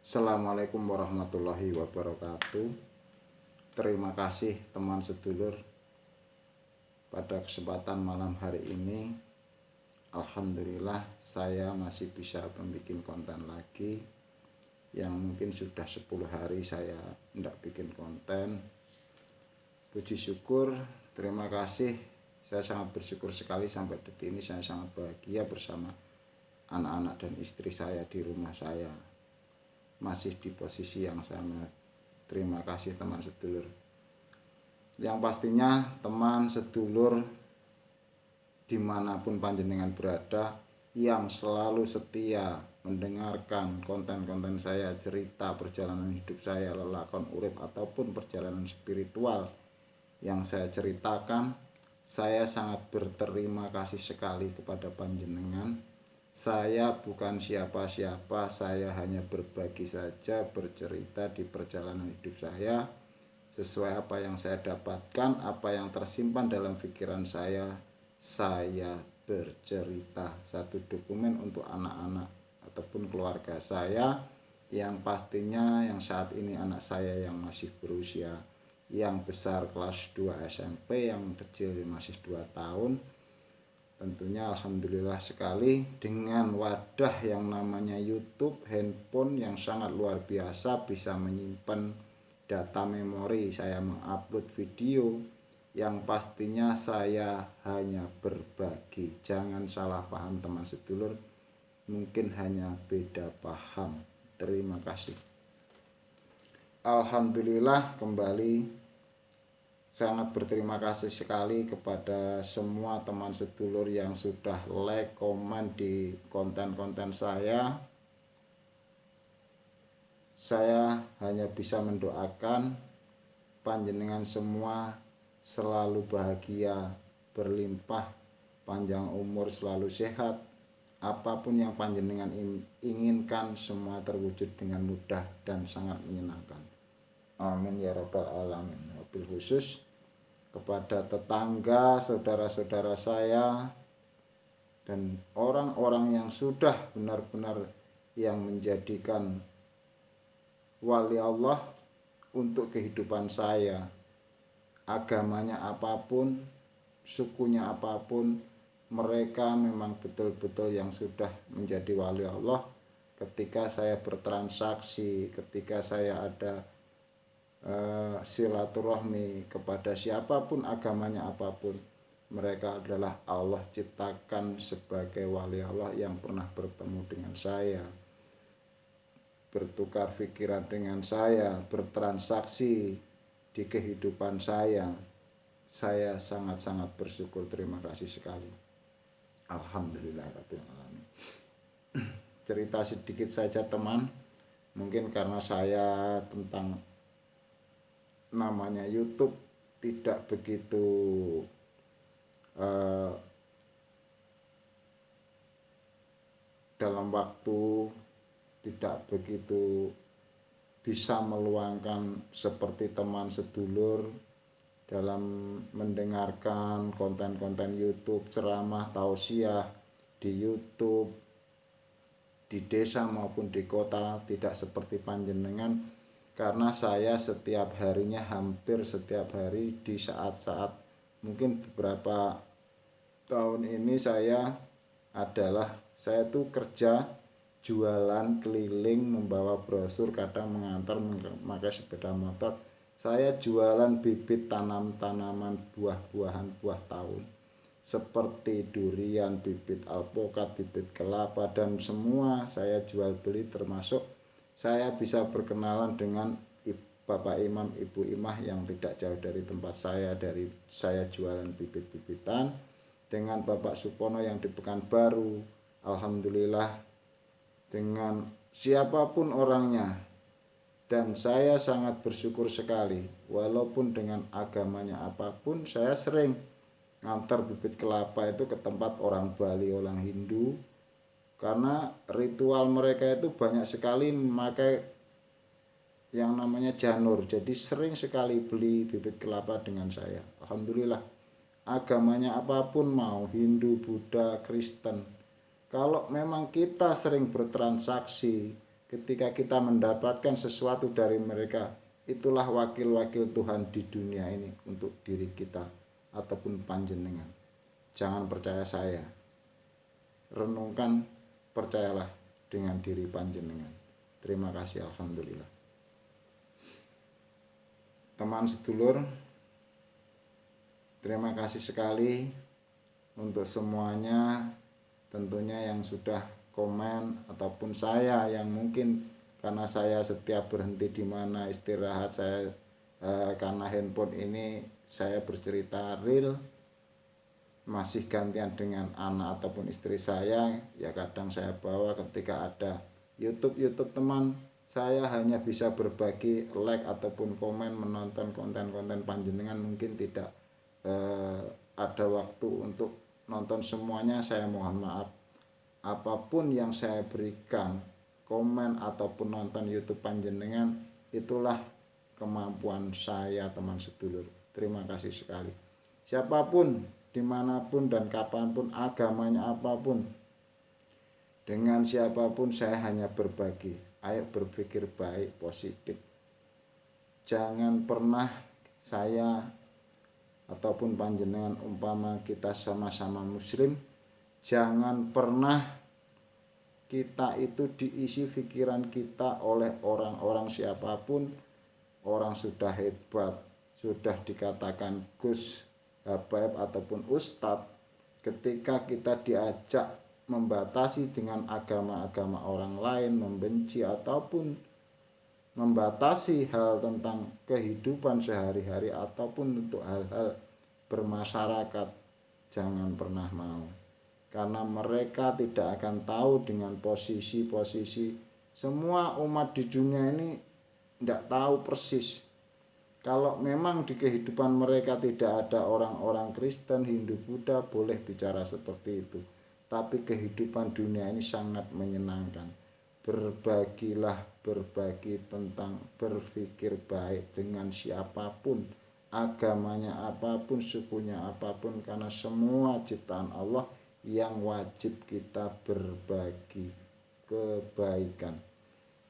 Assalamualaikum warahmatullahi wabarakatuh. Terima kasih teman sedulur. Pada kesempatan malam hari ini, alhamdulillah saya masih bisa membuat konten lagi. Yang mungkin sudah 10 hari saya tidak bikin konten. Puji syukur, terima kasih. Saya sangat bersyukur sekali sampai detik ini saya sangat bahagia bersama anak-anak dan istri saya di rumah saya. Masih di posisi yang sama. Terima kasih teman sedulur. Yang pastinya teman sedulur dimanapun panjenengan berada, yang selalu setia mendengarkan konten-konten saya, cerita perjalanan hidup saya, lelakon urip ataupun perjalanan spiritual yang saya ceritakan, saya sangat berterima kasih sekali kepada panjenengan. Saya bukan siapa-siapa, saya hanya berbagi saja, bercerita di perjalanan hidup saya sesuai apa yang saya dapatkan, apa yang tersimpan dalam pikiran saya bercerita. Satu dokumen untuk anak-anak ataupun keluarga saya, yang pastinya yang saat ini anak saya yang masih berusia, yang besar kelas 2 SMP, yang kecil masih 2 tahun. Tentunya alhamdulillah sekali dengan wadah yang namanya YouTube, handphone yang sangat luar biasa, bisa menyimpan data memori. Saya mengupload video yang pastinya saya hanya berbagi. Jangan salah paham teman sedulur, mungkin hanya beda paham. Terima kasih. Alhamdulillah kembali sangat berterima kasih sekali kepada semua teman sedulur yang sudah like, komen di konten-konten saya. Saya hanya bisa mendoakan panjenengan semua selalu bahagia, berlimpah, panjang umur, selalu sehat. Apapun yang panjenengan inginkan semua terwujud dengan mudah dan sangat menyenangkan. Amin ya rabbal alamin. Wabil khusus kepada tetangga, saudara-saudara saya, dan orang-orang yang sudah benar-benar yang menjadikan wali Allah untuk kehidupan saya. Agamanya apapun, sukunya apapun, mereka memang betul-betul yang sudah menjadi wali Allah. Ketika saya bertransaksi, ketika saya ada silaturahmi kepada siapapun, agamanya apapun, mereka adalah Allah ciptakan sebagai wali Allah yang pernah bertemu dengan saya, bertukar pikiran dengan saya, bertransaksi di kehidupan saya. Saya sangat-sangat bersyukur, terima kasih sekali. Alhamdulillahirabbil alamin. Cerita sedikit saja teman, mungkin karena saya tentang namanya YouTube tidak begitu dalam waktu tidak begitu bisa meluangkan seperti teman sedulur dalam mendengarkan konten-konten YouTube, ceramah, tausiah di YouTube, di desa maupun di kota, tidak seperti panjenengan. Karena saya setiap harinya, hampir setiap hari di saat-saat mungkin beberapa tahun ini saya tuh kerja jualan keliling, membawa brosur, kadang mengantar, memakai sepeda motor. Saya jualan bibit tanaman buah-buahan, buah tahun seperti durian, bibit alpukat, bibit kelapa, dan semua saya jual beli, termasuk saya bisa berkenalan dengan Bapak Imam, Ibu Imah yang tidak jauh dari tempat saya, dari saya jualan bibit-bibitan, dengan Bapak Supono yang di Pekanbaru. Alhamdulillah dengan siapapun orangnya, dan saya sangat bersyukur sekali. Walaupun dengan agamanya apapun, saya sering ngantar bibit kelapa itu ke tempat orang Bali, orang Hindu, karena ritual mereka itu banyak sekali memakai yang namanya janur. Jadi sering sekali beli bibit kelapa dengan saya. Alhamdulillah, agamanya apapun, mau Hindu, Buddha, Kristen, kalau memang kita sering bertransaksi, ketika kita mendapatkan sesuatu dari mereka, itulah wakil-wakil Tuhan di dunia ini untuk diri kita ataupun panjenengan. Jangan percaya saya, renungkan, percayalah dengan diri panjenengan. Terima kasih, alhamdulillah. Teman sedulur, terima kasih sekali untuk semuanya, tentunya yang sudah komen ataupun saya yang mungkin karena saya setiap berhenti di mana istirahat saya karena handphone ini saya bercerita real, masih gantian dengan anak ataupun istri saya, ya kadang saya bawa ketika ada YouTube teman, saya hanya bisa berbagi like ataupun komen menonton konten-konten panjenengan, mungkin tidak ada waktu untuk nonton semuanya. Saya mohon maaf. Apapun yang saya berikan, komen ataupun nonton YouTube panjenengan, itulah kemampuan saya, teman sedulur. Terima kasih sekali. Siapapun, dimanapun dan kapanpun, agamanya apapun, dengan siapapun saya hanya berbagi. Ayo berpikir baik, positif. Jangan pernah saya ataupun panjenengan, umpama kita sama-sama muslim, jangan pernah kita itu diisi pikiran kita oleh orang-orang siapapun, orang sudah hebat, sudah dikatakan Gus, Habaib ataupun Ustadz, ketika kita diajak membatasi dengan agama-agama orang lain, membenci ataupun membatasi hal tentang kehidupan sehari-hari ataupun untuk hal-hal bermasyarakat, jangan pernah mau. Karena mereka tidak akan tahu dengan posisi-posisi. Semua umat di dunia ini tidak tahu persis. Kalau memang di kehidupan mereka tidak ada orang-orang Kristen, Hindu, Buddha, boleh bicara seperti itu. Tapi kehidupan dunia ini sangat menyenangkan. Berbagilah, berbagi tentang berpikir baik dengan siapapun, agamanya apapun, sukunya apapun, karena semua ciptaan Allah yang wajib kita berbagi kebaikan.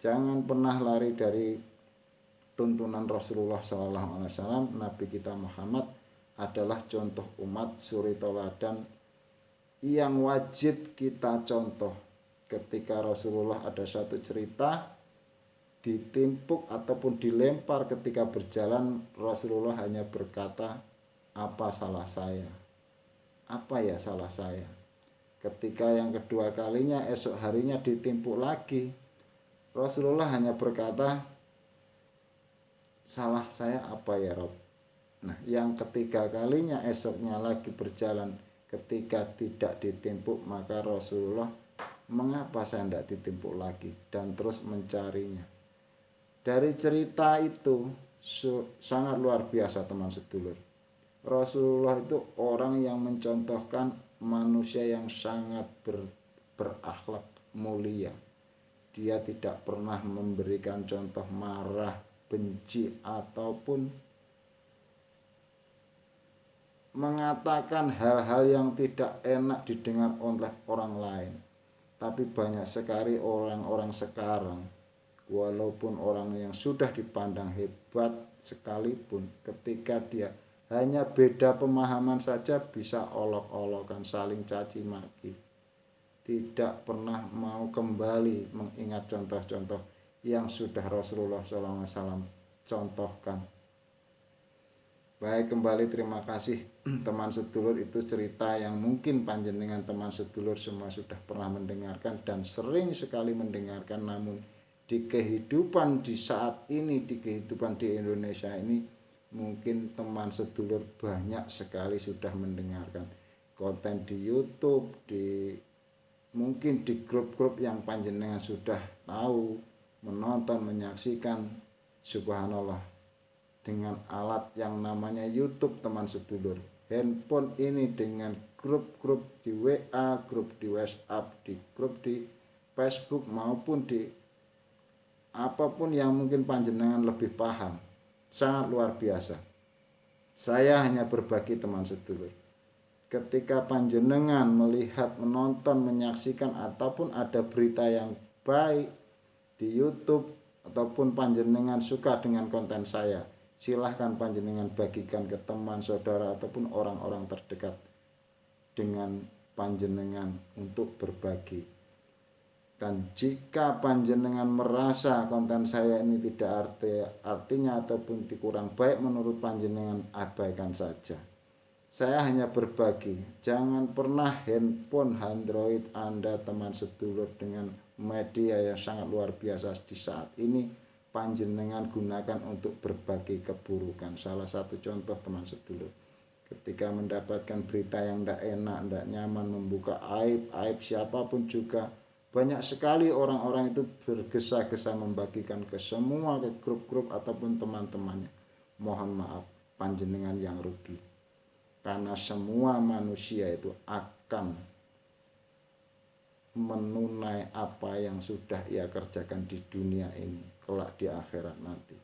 Jangan pernah lari dari tuntunan Rasulullah SAW. Nabi kita Muhammad adalah contoh umat, suri toladan yang wajib kita contoh. Ketika Rasulullah ada satu cerita ditimpuk ataupun dilempar ketika berjalan, Rasulullah hanya berkata, apa salah saya? Apa ya salah saya? Ketika yang kedua kalinya, esok harinya ditimpuk lagi, Rasulullah hanya berkata, salah saya apa ya Rob? Nah, yang ketiga kalinya esoknya lagi berjalan, ketika tidak ditimpuk, maka Rasulullah, mengapa saya tidak ditimpuk lagi? Dan terus mencarinya. Dari cerita itu sangat luar biasa, teman sedulur. Rasulullah itu orang yang mencontohkan manusia yang sangat berakhlak mulia. Dia tidak pernah memberikan contoh marah, benci ataupun mengatakan hal-hal yang tidak enak didengar oleh orang lain. Tapi banyak sekali orang-orang sekarang, walaupun orang yang sudah dipandang hebat sekalipun, ketika dia hanya beda pemahaman saja bisa olok-olokan, saling caci maki, tidak pernah mau kembali mengingat contoh-contoh yang sudah Rasulullah SAW contohkan. Baik, kembali terima kasih teman sedulur. Itu cerita yang mungkin panjenengan teman sedulur semua sudah pernah mendengarkan dan sering sekali mendengarkan. Namun di kehidupan di saat ini, di kehidupan di Indonesia ini, mungkin teman sedulur banyak sekali sudah mendengarkan konten di YouTube, mungkin di grup-grup yang panjenengan sudah tahu, menonton, menyaksikan. Subhanallah, dengan alat yang namanya YouTube, teman sedulur, handphone ini dengan grup-grup di WA, grup di WhatsApp, di grup di Facebook maupun di apapun yang mungkin panjenengan lebih paham, sangat luar biasa. Saya hanya berbagi, teman sedulur. Ketika panjenengan melihat, menonton, menyaksikan ataupun ada berita yang baik, di YouTube ataupun panjenengan suka dengan konten saya, silahkan panjenengan bagikan ke teman, saudara ataupun orang-orang terdekat dengan panjenengan untuk berbagi. Dan jika panjenengan merasa konten saya ini tidak artinya ataupun kurang baik menurut panjenengan, abaikan saja. Saya hanya berbagi. Jangan pernah handphone Android Anda teman sedulur dengan media yang sangat luar biasa di saat ini panjenengan gunakan untuk berbagi keburukan. Salah satu contoh teman sedulur, ketika mendapatkan berita yang tidak enak, tidak nyaman, membuka aib siapapun juga, banyak sekali orang-orang itu bergesa-gesa membagikan ke semua, ke grup-grup ataupun teman-temannya. Mohon maaf, panjenengan yang rugi. Karena semua manusia itu akan menunai apa yang sudah ia kerjakan di dunia ini, kelak di akhirat nanti.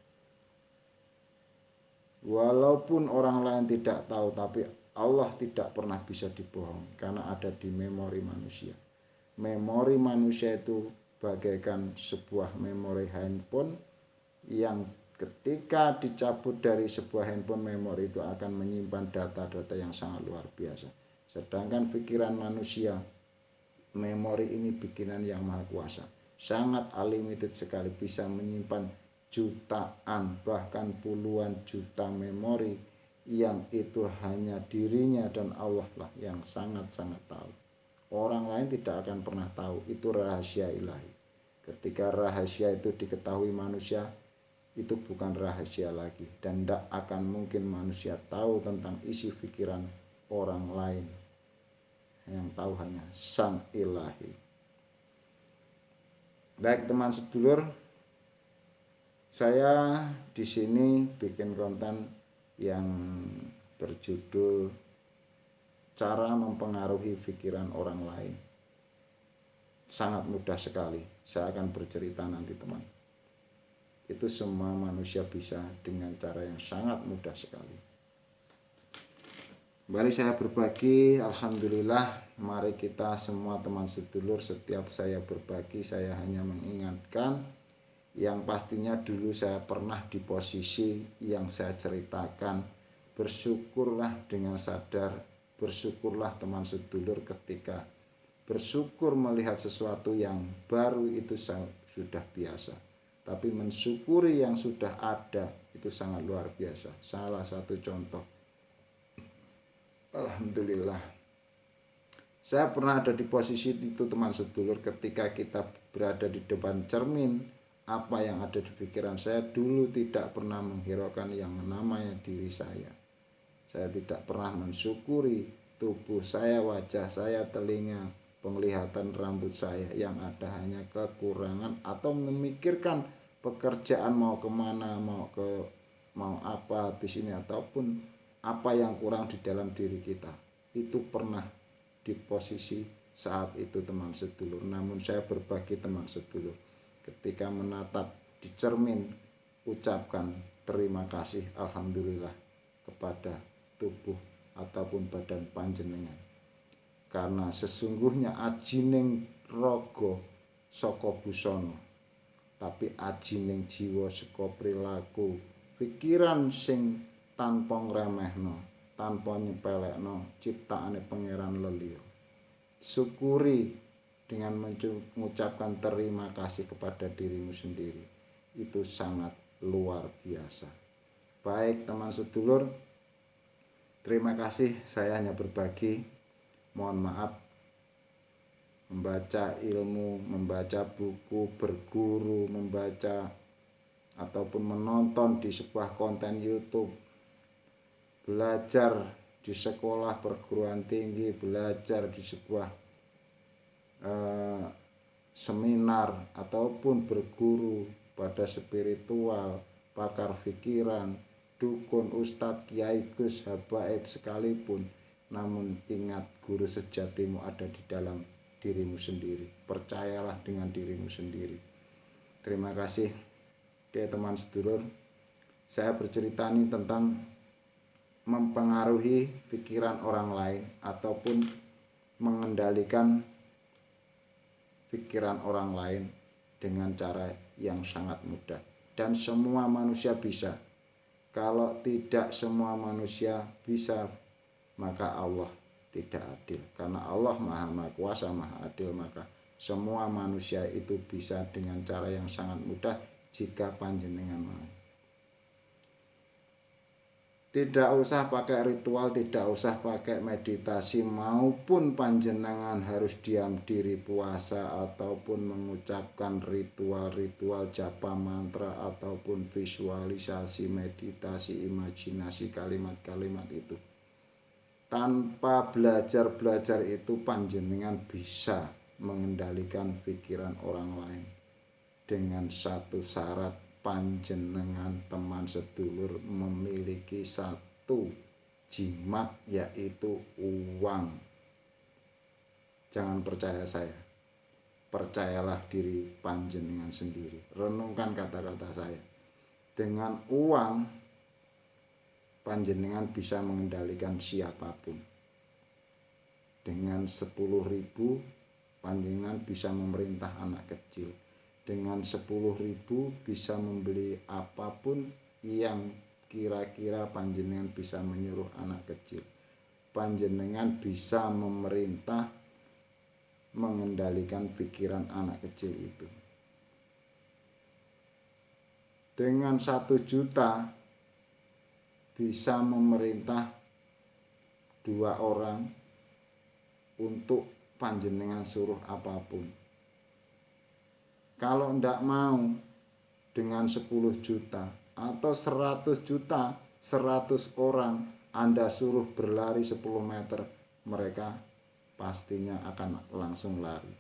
Walaupun orang lain tidak tahu, tapi Allah tidak pernah bisa dibohongi karena ada di memori manusia. Memori manusia itu bagaikan sebuah memori handphone yang ketika dicabut dari sebuah handphone, memori itu akan menyimpan data-data yang sangat luar biasa. Sedangkan pikiran manusia, memori ini bikinan yang maha kuasa, sangat unlimited sekali, bisa menyimpan jutaan bahkan puluhan juta memori yang itu hanya dirinya dan Allah lah yang sangat-sangat tahu. Orang lain tidak akan pernah tahu, itu rahasia ilahi. Ketika rahasia itu diketahui manusia, itu bukan rahasia lagi dan tidak akan mungkin manusia tahu tentang isi pikiran orang lain. Yang tahu hanya Sang Ilahi. Baik teman sedulur, saya di sini bikin konten yang berjudul cara mempengaruhi pikiran orang lain. Sangat mudah sekali. Saya akan bercerita nanti teman. Itu semua manusia bisa dengan cara yang sangat mudah sekali. Kembali saya berbagi, alhamdulillah. Mari kita semua teman sedulur, setiap saya berbagi saya hanya mengingatkan yang pastinya dulu saya pernah di posisi yang saya ceritakan. Bersyukurlah dengan sadar. Bersyukurlah teman sedulur ketika bersyukur melihat sesuatu yang baru itu sudah biasa. Tapi mensyukuri yang sudah ada itu sangat luar biasa. Salah satu contoh. Alhamdulillah. Saya pernah ada di posisi itu teman sedulur ketika kita berada di depan cermin. Apa yang ada di pikiran saya dulu tidak pernah menghiraukan yang namanya diri saya. Saya tidak pernah mensyukuri tubuh saya, wajah saya, telinga, penglihatan rambut saya. Yang ada hanya kekurangan atau memikirkan pekerjaan mau kemana, mau apa habis ini, ataupun apa yang kurang di dalam diri kita. Itu pernah di posisi saat itu teman sedulur. Namun saya berbagi teman sedulur, ketika menatap di cermin, ucapkan terima kasih, alhamdulillah kepada tubuh ataupun badan panjenengan, karena sesungguhnya ajining raga saka busana, tapi ajining jiwa saka perilaku pikiran sing tanpa ngremehno, tanpa nyepelekno ciptaane pangeran leliya. Syukuri dengan mengucapkan terima kasih kepada dirimu sendiri, itu sangat luar biasa. Baik teman sedulur, terima kasih, saya hanya berbagi. Mohon maaf, membaca ilmu, membaca buku, berguru, membaca ataupun menonton di sebuah konten YouTube, belajar di sekolah perguruan tinggi, belajar di sebuah seminar, ataupun berguru pada spiritual, pakar pikiran, dukun, ustadz, kiai, gus, habaib sekalipun, namun ingat guru sejatimu ada di dalam dirimu sendiri. Percayalah dengan dirimu sendiri. Terima kasih. Oke teman sedulur, saya bercerita ini tentang mempengaruhi pikiran orang lain ataupun mengendalikan pikiran orang lain dengan cara yang sangat mudah dan semua manusia bisa. Kalau tidak semua manusia bisa, maka Allah tidak adil. Karena Allah Maha Kuasa, Maha Adil, maka semua manusia itu bisa dengan cara yang sangat mudah jika panjenengan mau. Tidak usah pakai ritual, tidak usah pakai meditasi, maupun panjenengan harus diam diri puasa ataupun mengucapkan ritual-ritual japa mantra ataupun visualisasi, meditasi, imajinasi kalimat-kalimat itu. Tanpa belajar itu panjenengan bisa mengendalikan pikiran orang lain dengan satu syarat: panjenengan teman sedulur memiliki satu jimat, yaitu uang. Jangan percaya saya, percayalah diri panjenengan sendiri. Renungkan kata-kata saya. Dengan uang panjenengan bisa mengendalikan siapapun. Dengan 10.000 panjenengan bisa memerintah anak kecil. Dengan 10.000 bisa membeli apapun yang kira-kira panjenengan bisa menyuruh anak kecil. Panjenengan bisa memerintah, mengendalikan pikiran anak kecil itu. Dengan 1 juta bisa memerintah 2 orang untuk panjenengan suruh apapun. Kalau ndak mau, dengan 10 juta atau 100 juta, 100 orang Anda suruh berlari 10 meter, mereka pastinya akan langsung lari.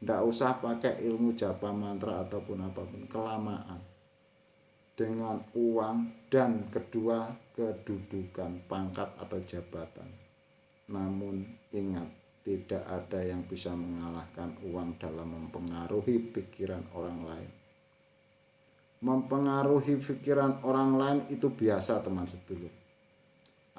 Ndak usah pakai ilmu japa mantra ataupun apapun, kelamaan. Dengan uang dan kedua kedudukan, pangkat atau jabatan. Namun ingat, tidak ada yang bisa mengalahkan uang dalam mempengaruhi pikiran orang lain. Mempengaruhi pikiran orang lain itu biasa, teman sedulur.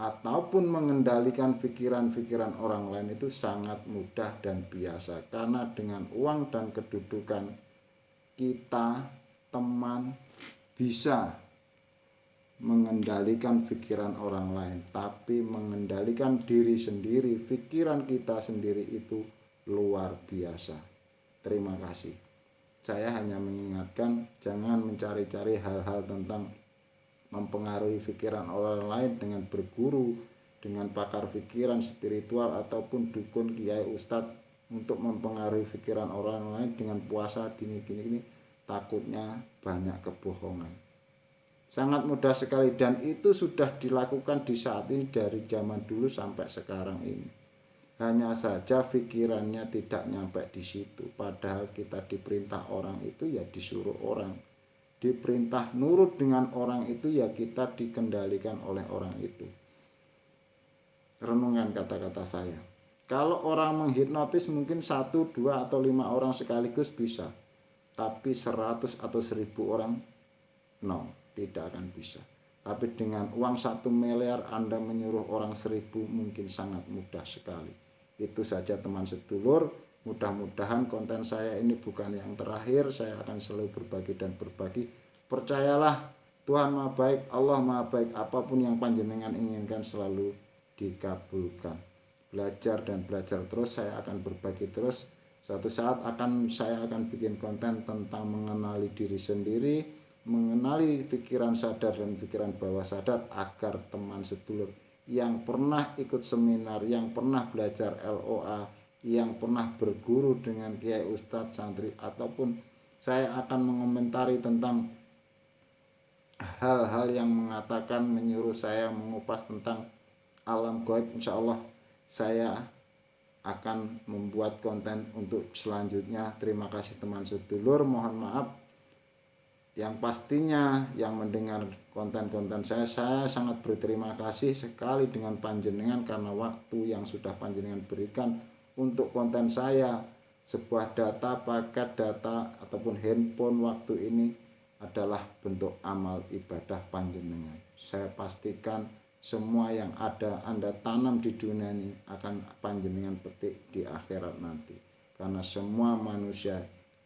Ataupun mengendalikan pikiran-pikiran orang lain itu sangat mudah dan biasa. Karena dengan uang dan kedudukan, kita, teman, bisa mengendalikan pikiran orang lain, tapi mengendalikan diri sendiri, pikiran kita sendiri itu luar biasa. Terima kasih. Saya hanya mengingatkan, jangan mencari-cari hal-hal tentang mempengaruhi pikiran orang lain dengan berguru, dengan pakar pikiran spiritual ataupun dukun, kiai, ustadz untuk mempengaruhi pikiran orang lain dengan puasa gini. Takutnya banyak kebohongan. Sangat mudah sekali, dan itu sudah dilakukan di saat ini dari zaman dulu sampai sekarang ini. Hanya saja pikirannya tidak nyampe di situ. Padahal kita diperintah orang itu ya disuruh orang. Diperintah nurut dengan orang itu ya kita dikendalikan oleh orang itu. Renungan kata-kata saya. Kalau orang menghipnotis mungkin 1, 2, atau 5 orang sekaligus bisa. Tapi 100 atau 1000 orang, no. Tidak akan bisa. Tapi dengan uang 1 miliar Anda menyuruh orang 1000 mungkin sangat mudah sekali. Itu saja teman sedulur. Mudah-mudahan konten saya ini bukan yang terakhir. Saya akan selalu berbagi dan berbagi. Percayalah, Tuhan Maha Baik, Allah Maha Baik. Apapun yang panjenengan inginkan selalu dikabulkan. Belajar dan belajar terus. Saya akan berbagi terus. Suatu saat saya akan bikin konten tentang mengenali diri sendiri, mengenali pikiran sadar dan pikiran bawah sadar, agar teman sedulur yang pernah ikut seminar, yang pernah belajar LOA, yang pernah berguru dengan kiai, ustadz, santri, ataupun saya akan mengomentari tentang hal-hal yang mengatakan, menyuruh saya mengupas tentang alam gaib. Insya Allah saya akan membuat konten untuk selanjutnya. Terima kasih teman sedulur, mohon maaf. Yang pastinya yang mendengar konten-konten saya sangat berterima kasih sekali dengan panjenengan karena waktu yang sudah panjenengan berikan untuk konten saya. Sebuah data, paket data ataupun handphone waktu ini adalah bentuk amal ibadah panjenengan. Saya pastikan semua yang ada Anda tanam di dunia ini akan panjenengan petik di akhirat nanti. Karena semua manusia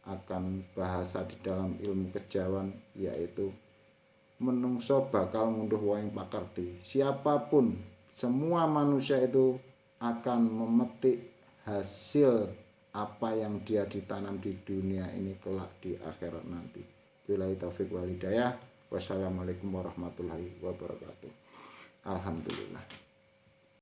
akan bahasa di dalam ilmu kejawan, yaitu menungso bakal ngunduh waing pakerti. Siapapun, semua manusia itu akan memetik hasil apa yang dia ditanam di dunia ini kelak di akhirat nanti. Billahi taufik wal hidayah. Wassalamualaikum warahmatullahi wabarakatuh. Alhamdulillah.